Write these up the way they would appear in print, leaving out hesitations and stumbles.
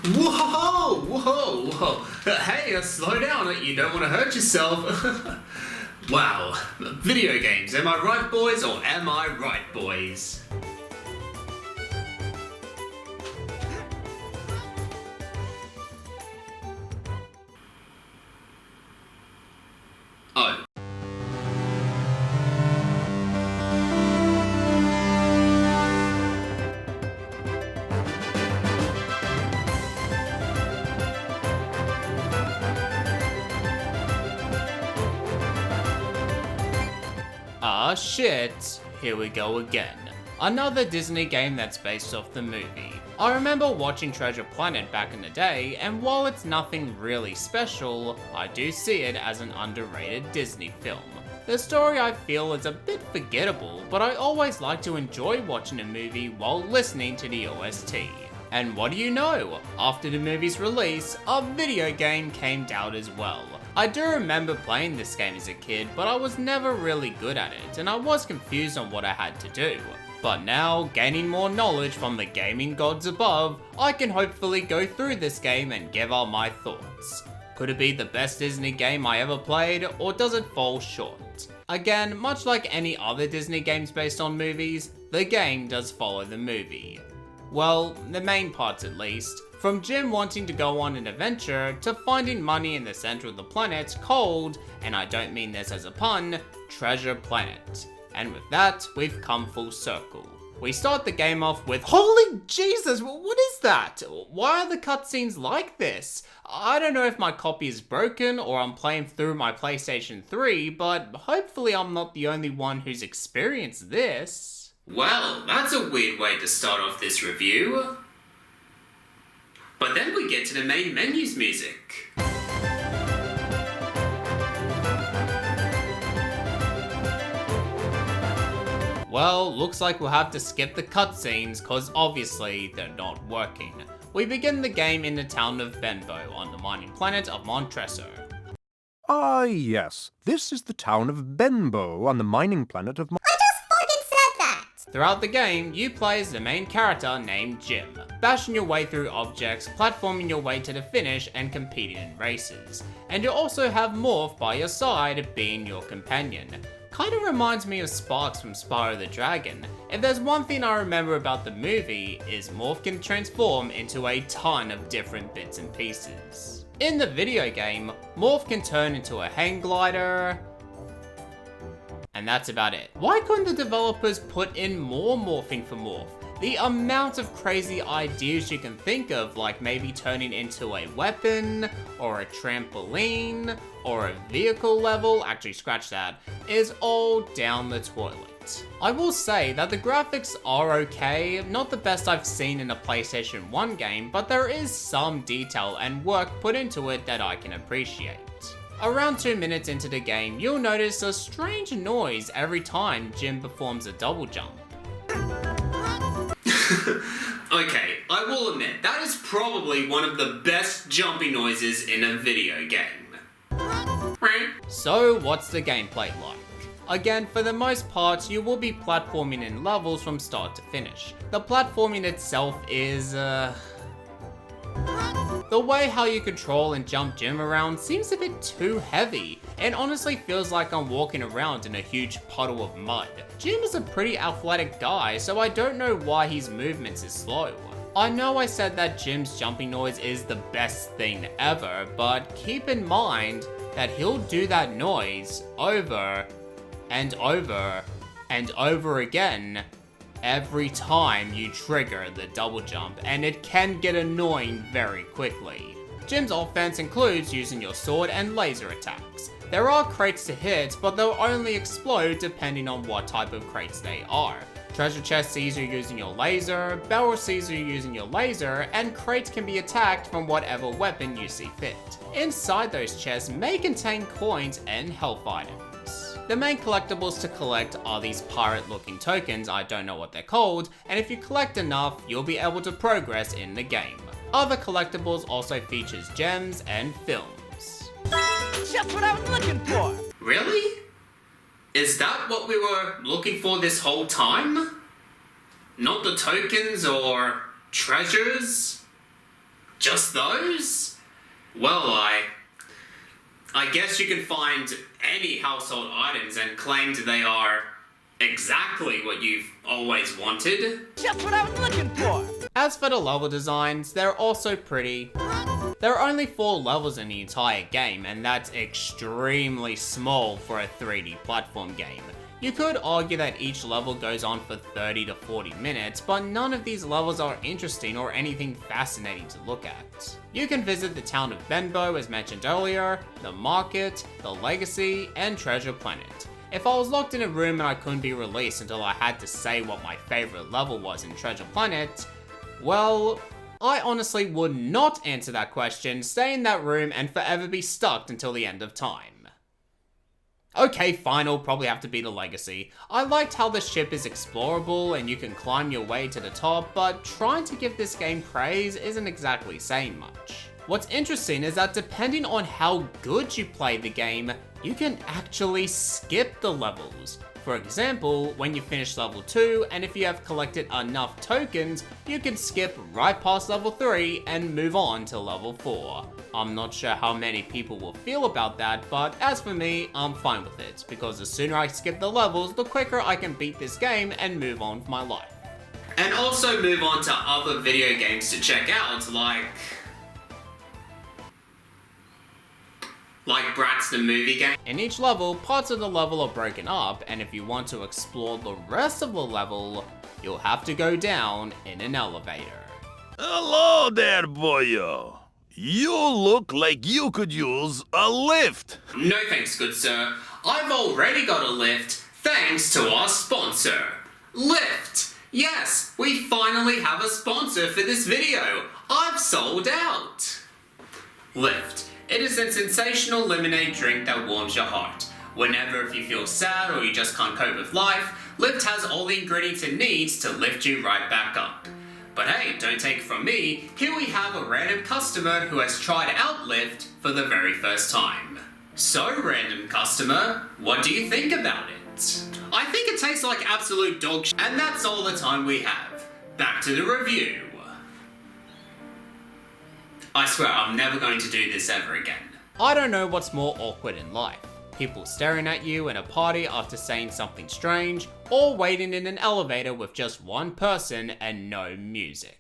Whoa, whoa, whoa. Hey, slow down. You don't want to hurt yourself. Wow. Video games. Am I right, boys, or am I right, boys? Oh. Ah shit, here we go again. Another Disney game that's based off the movie. I remember watching Treasure Planet back in the day, and while it's nothing really special, I do see it as an underrated Disney film. The story I feel is a bit forgettable, but I always like to enjoy watching a movie while listening to the OST. And what do you know? After the movie's release, a video game came out as well. I do remember playing this game as a kid, but I was never really good at it, and I was confused on what I had to do. But now, gaining more knowledge from the gaming gods above, I can hopefully go through this game and give out my thoughts. Could it be the best Disney game I ever played, or does it fall short? Again, much like any other Disney games based on movies, the game does follow the movie. Well, the main parts at least. From Jim wanting to go on an adventure, to finding money in the center of the planet called, and I don't mean this as a pun, Treasure Planet. And with that, we've come full circle. We start the game off with, holy Jesus, what is that? Why are the cutscenes like this? I don't know if my copy is broken or I'm playing through my PlayStation 3, but hopefully I'm not the only one who's experienced this. Well, that's a weird way to start off this review. But then we get to the main menu's music. Well, looks like we'll have to skip the cutscenes cause obviously they're not working. We begin the game in the town of Benbow on the mining planet of Montresso. Ah, yes. This is the town of Benbow on the mining planet of Throughout the game, you play as the main character named Jim, bashing your way through objects, platforming your way to the finish, and competing in races. And you also have Morph by your side, being your companion. Kinda reminds me of Sparx from Spyro the Dragon. If there's one thing I remember about the movie, is Morph can transform into a ton of different bits and pieces. In the video game, Morph can turn into a hang glider, and that's about it. Why couldn't the developers put in more morphing for Morph? The amount of crazy ideas you can think of, like maybe turning into a weapon, or a trampoline, or a vehicle level, actually scratch that, is all down the toilet. I will say that the graphics are okay, not the best I've seen in a PlayStation 1 game, but there is some detail and work put into it that I can appreciate. Around 2 minutes into the game, you'll notice a strange noise every time Jim performs a double jump. Okay, I will admit, that is probably one of the best jumping noises in a video game. So what's the gameplay like? Again, for the most part, you will be platforming in levels from start to finish. The platforming itself is, the way how you control and jump Jim around seems a bit too heavy, and honestly feels like I'm walking around in a huge puddle of mud. Jim is a pretty athletic guy, so I don't know why his movements is slow. I know I said that Jim's jumping noise is the best thing ever, but keep in mind that he'll do that noise over and over and over again every time you trigger the double jump, and it can get annoying very quickly. Jim's offense includes using your sword and laser attacks. There are crates to hit, but they'll only explode depending on what type of crates they are. Treasure chest sees you using your laser, barrel sees you using your laser, and crates can be attacked from whatever weapon you see fit. Inside those chests may contain coins and health items. The main collectibles to collect are these pirate-looking tokens, I don't know what they're called, and if you collect enough, you'll be able to progress in the game. Other collectibles also features gems and films. Just what I was looking for! Really? Is that what we were looking for this whole time? Not the tokens or treasures? Just those? Well, I guess you can find any household items and claim they are exactly what you've always wanted. Just what I was looking for. As for the level designs, they're also pretty. There are only 4 levels in the entire game, and that's extremely small for a 3D platform game. You could argue that each level goes on for 30 to 40 minutes, but none of these levels are interesting or anything fascinating to look at. You can visit the town of Benbow as mentioned earlier, the market, the legacy, and Treasure Planet. If I was locked in a room and I couldn't be released until I had to say what my favorite level was in Treasure Planet, well, I honestly would not answer that question, stay in that room, and forever be stuck until the end of time. Okay, fine, it'll probably have to be the Legacy. I liked how the ship is explorable and you can climb your way to the top, but trying to give this game praise isn't exactly saying much. What's interesting is that depending on how good you play the game, you can actually skip the levels. For example, when you finish level 2, and if you have collected enough tokens, you can skip right past level 3 and move on to level 4. I'm not sure how many people will feel about that, but as for me, I'm fine with it, because the sooner I skip the levels, the quicker I can beat this game and move on with my life. And also move on to other video games to check out, like Bratz the movie game. In each level, parts of the level are broken up, and if you want to explore the rest of the level, you'll have to go down in an elevator. Hello there, boyo. You look like you could use a lift. No thanks, good sir. I've already got a lift, thanks to our sponsor, Lyft. Yes, we finally have a sponsor for this video. I've sold out. Lyft. It is a sensational lemonade drink that warms your heart. Whenever if you feel sad or you just can't cope with life, Lyft has all the ingredients it needs to lift you right back up. But hey, don't take it from me, here we have a random customer who has tried out Lyft for the very first time. So random customer, what do you think about it? I think it tastes like absolute dog shit, and that's all the time we have. Back to the review. I swear I'm never going to do this ever again. I don't know what's more awkward in life. People staring at you in a party after saying something strange, or waiting in an elevator with just one person and no music.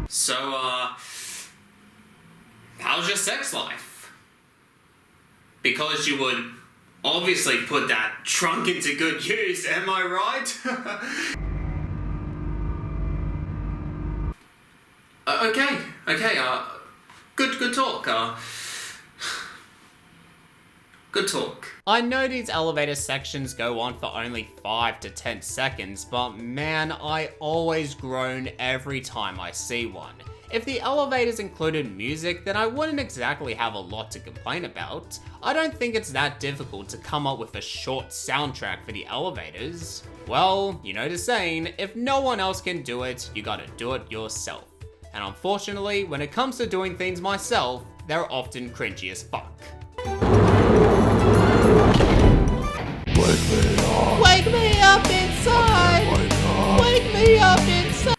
So, how's your sex life? Because you would obviously put that trunk into good use, am I right? Okay, good talk, good talk. I know these elevator sections go on for only 5 to 10 seconds, but man, I always groan every time I see one. If the elevators included music, then I wouldn't exactly have a lot to complain about. I don't think it's that difficult to come up with a short soundtrack for the elevators. Well, you know the saying, if no one else can do it, you gotta do it yourself. And unfortunately, when it comes to doing things myself, they're often cringy as fuck. Wake me up inside! Wake me up inside!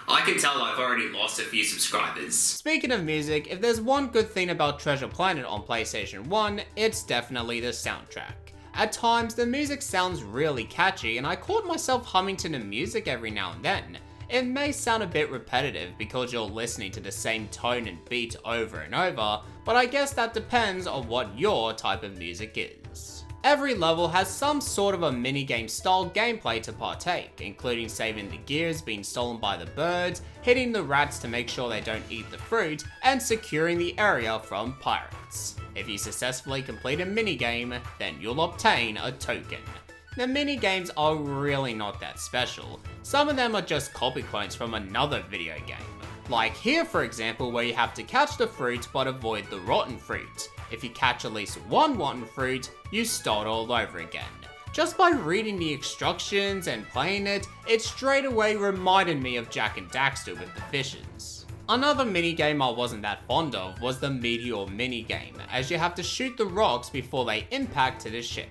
I can tell I've already lost a few subscribers. Speaking of music, if there's one good thing about Treasure Planet on PlayStation 1, it's definitely the soundtrack. At times, the music sounds really catchy, and I caught myself humming to the music every now and then. It may sound a bit repetitive because you're listening to the same tone and beat over and over, but I guess that depends on what your type of music is. Every level has some sort of a minigame style gameplay to partake, including saving the gears being stolen by the birds, hitting the rats to make sure they don't eat the fruit, and securing the area from pirates. If you successfully complete a minigame, then you'll obtain a token. The minigames are really not that special. Some of them are just copy clones from another video game. Like here for example, where you have to catch the fruit but avoid the rotten fruit. If you catch at least one rotten fruit, you start all over again. Just by reading the instructions and playing it, it straight away reminded me of Jak and Daxter with the fishes. Another minigame I wasn't that fond of was the Meteor minigame, as you have to shoot the rocks before they impact to the ship.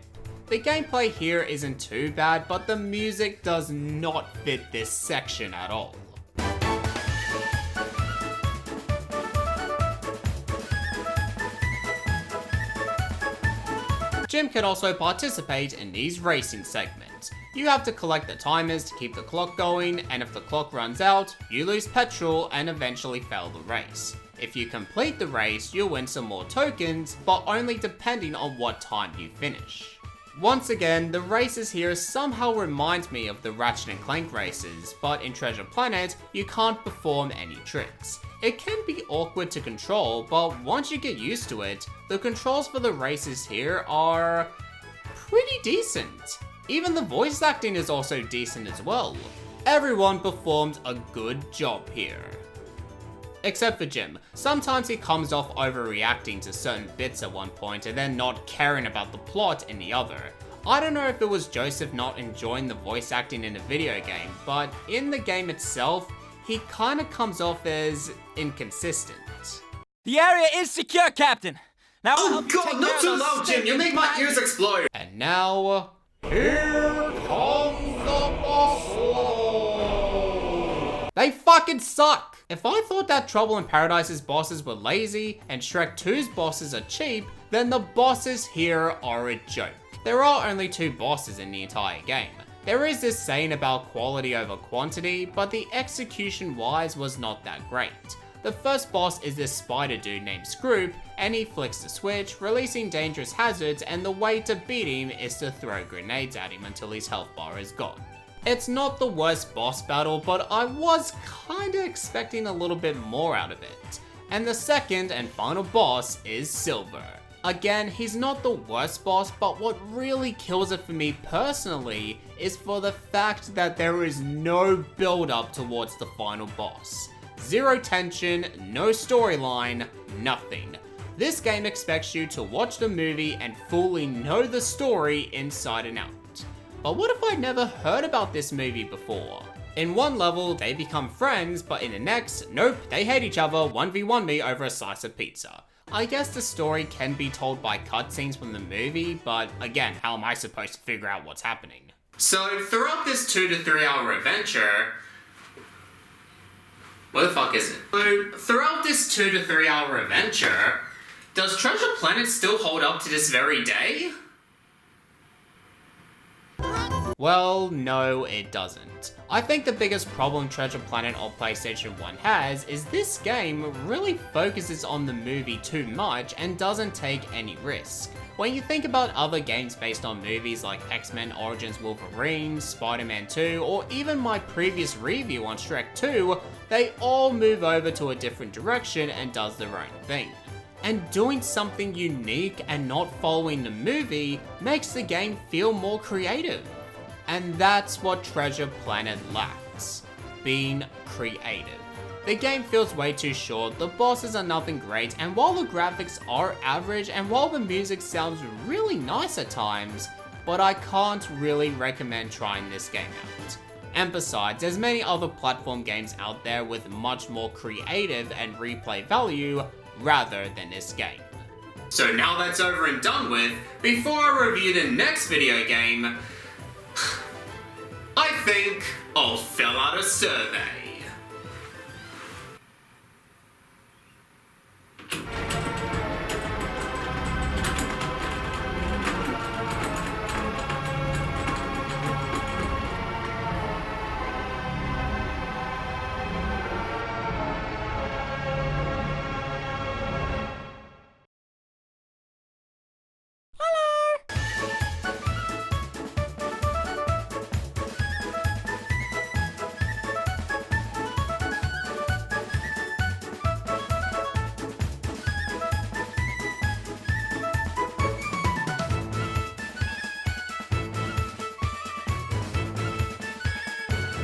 The gameplay here isn't too bad, but the music does not fit this section at all. Jim can also participate in these racing segments. You have to collect the timers to keep the clock going, and if the clock runs out, you lose petrol and eventually fail the race. If you complete the race, you'll win some more tokens, but only depending on what time you finish. Once again, the races here somehow remind me of the Ratchet and Clank races, but in Treasure Planet, you can't perform any tricks. It can be awkward to control, but once you get used to it, the controls for the races here are pretty decent. Even the voice acting is also decent as well. Everyone performed a good job here. Except for Jim. Sometimes he comes off overreacting to certain bits at one point and then not caring about the plot in the other. I don't know if it was Joseph not enjoying the voice acting in the video game, but in the game itself, he kinda comes off as inconsistent. The area is secure, Captain. Now I'll Oh help you take god, care not of too those loud, Jim! You stinking make my pirates. ears explode! And now, here comes the boss. They fucking suck! If I thought that Trouble in Paradise's bosses were lazy and Shrek 2's bosses are cheap, then the bosses here are a joke. There are only 2 bosses in the entire game. There is this saying about quality over quantity, but the execution wise was not that great. The first boss is this spider dude named Scroop, and he flicks the switch, releasing dangerous hazards, and the way to beat him is to throw grenades at him until his health bar is gone. It's not the worst boss battle, but I was kinda expecting a little bit more out of it. And the second and final boss is Silver. Again, he's not the worst boss, but what really kills it for me personally is for the fact that there is no build up towards the final boss. Zero tension, no storyline, nothing. This game expects you to watch the movie and fully know the story inside and out. But what if I'd never heard about this movie before? In one level, they become friends, but in the next, nope, they hate each other, 1v1 me over a slice of pizza. I guess the story can be told by cutscenes from the movie, but again, how am I supposed to figure out what's happening? So, throughout this 2 to 3 hour adventure... Where the fuck is it? So, throughout this 2 to 3 hour adventure, does Treasure Planet still hold up to this very day? Well, no, it doesn't. I think the biggest problem Treasure Planet on PlayStation 1 has is this game really focuses on the movie too much and doesn't take any risk. When you think about other games based on movies like X-Men Origins Wolverine, Spider-Man 2, or even my previous review on Shrek 2, they all move over to a different direction and does their own thing. And doing something unique and not following the movie makes the game feel more creative. And that's what Treasure Planet lacks, being creative. The game feels way too short, the bosses are nothing great, and while the graphics are average and while the music sounds really nice at times, but I can't really recommend trying this game out. And besides, there's many other platform games out there with much more creative and replay value rather than this game. So now that's over and done with, before I review the next video game, I think I'll fill out a survey.